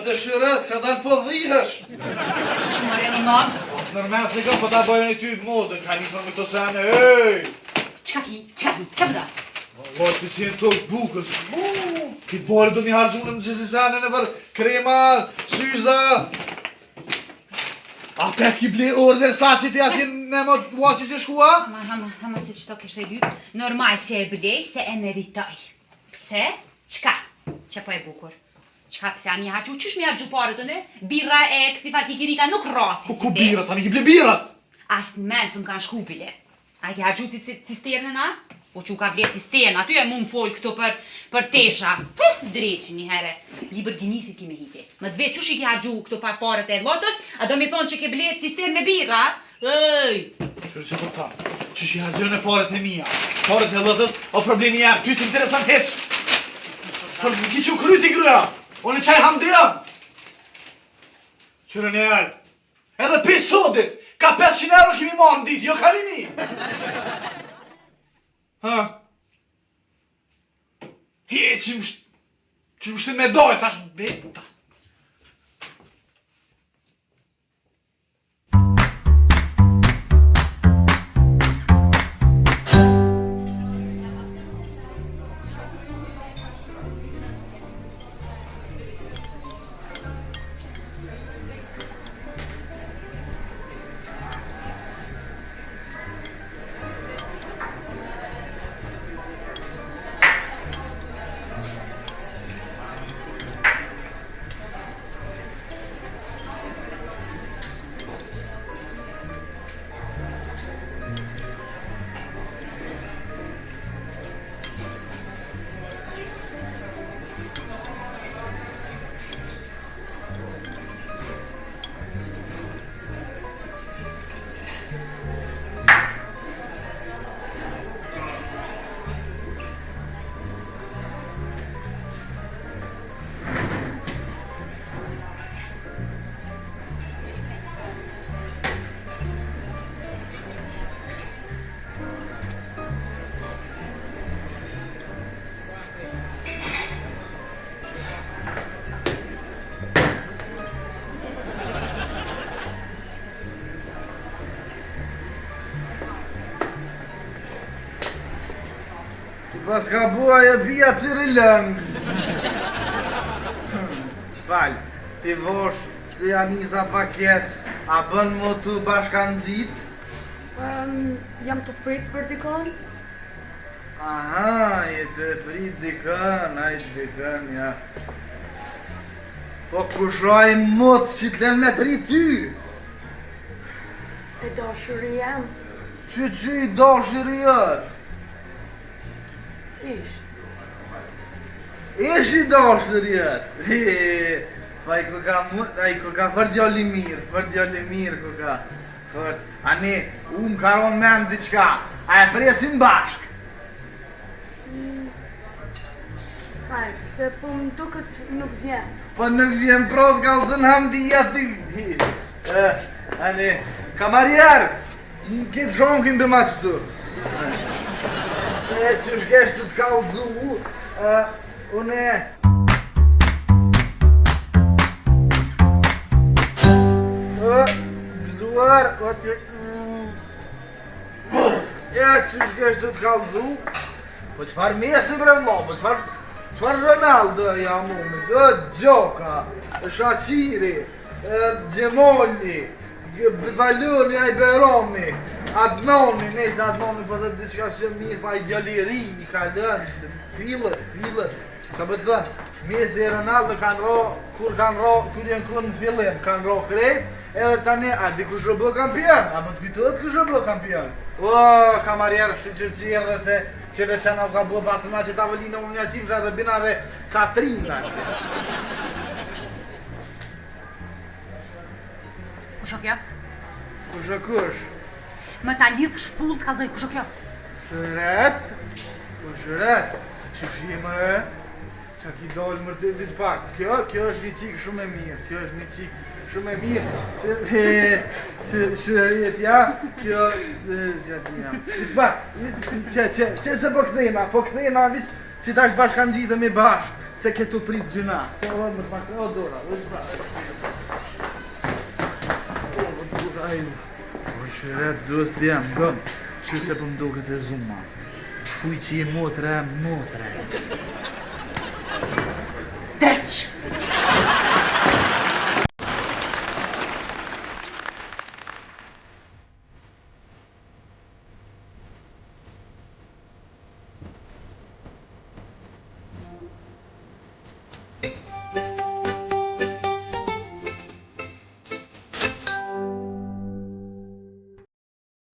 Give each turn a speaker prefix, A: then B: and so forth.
A: dëshiret, ka dalë po dhihesh.
B: Që më reni mam?
A: Është nërmen se kam, po ta bojën e ty modën, ka njësër me këto sene, ej!
B: Qa pëda?
A: Vallaj, të si e të bukës. Kitë bore do mi hargjunë në gjithë sene në për krema, syza. A pet ki ble orë Versace ti ati në më uaqi si shkua?
B: Hama se qëto kështë e lyp. Normal që e blej se e meritoj. Pse? Qka? Që po e bukur? Qka pse a mi hargju? Qysh mi hargju pare të ne? Birra e kësi farkikirika nuk rasi si te.
A: Ku birra? Ta mi ki ble birrat?
B: As në men së më kanë shku bile. A ki hargju cisternën a? Po që u ka vlet cisternë, aty e mu më folë këto për tesha. Dreqi një here. Liber Ginisit ki me hiti. Më të vetë, qush i ki hargju këto parët e lotës, a do mi thonë që ke vlet cisternë me birra? Ej!
A: Që po ta, që shi hargjën e parët e mija. Parët e lotës, o problemi jem, ty si interesant heq. Për ki që u kryti gruja, o në qaj hamdijam. Qërë njëllë, edhe pisodit, ka 500 euro kimi marë në ditë, jo kalimi. Ha? Që më shtin me dojë, thash beta. Pas ka bua e pia ciri lëngë. Falë, ti vosh se Janisa paket, a bën mu të bashkan gjitë?
C: Jam të prit për dikon?
A: Aha, je të prit dikën, ajtë dikën, ja. Po kushoj mot që t'len me prit ty?
C: E dashuri jem?
A: Që i dashuri jët?
C: Ish.
A: Ish i dashuri jët? Pa i ku ka fër djalli mirë ku ka. Ani, unë karon men diqka, a e presim bashk?
C: Hajtë, se po më duket nuk vjen.
A: Po nuk vjen prot kalëzën hamdija ty. Ani, kamarjer, këtë shonkin për ma qëtu. E që shkesh të t'kallëzu, une... Gëzuar, e që shkesh të t'kallëzu, po qëfar Messi bre vlo, po qëfar Ronaldo jam ume, Gjoka, Shaqiri, Gjemolli, Valoni, Ajberomi, Adnoni, nejse Adnoni po dhe diqka që mirë pa idealiri, i ka lënë, fillet, që për të dhënë, Messi e Ronaldo kanë ro, kur jenë kur në fillim, kanë ro krejt, edhe tani, a di kush rëbë kampion, a më të kujtët kush rëbë kampion. O, kamarjerë shqyqyrë dhe se që le qena ka bërë pas të nga që t'avëllina unë një qifra dhe bina dhe Katrin dhe.
B: Kusho kjo?
A: Kusho kush?
B: Më ta lidh shpull të kalzoj, kusho kjo?
A: Shëret? Po shëret? Që shime e? Qa ki dollë më të vispak? Kjo është një qikë shumë e mirë, kjo është një qikë shumë e mirë, që shëret ja, kjo zjatina. Vispak, që se po këthejna, që ta është bashkan gjithëm i bashkë, Se ke tu prit gjuna. Te o, më s'ma o dora, o s'ma. O, dora ju. O, shëret, dos djem, gëm. Që se për më duket e zuma. Thuj që je motre.
B: Dreq!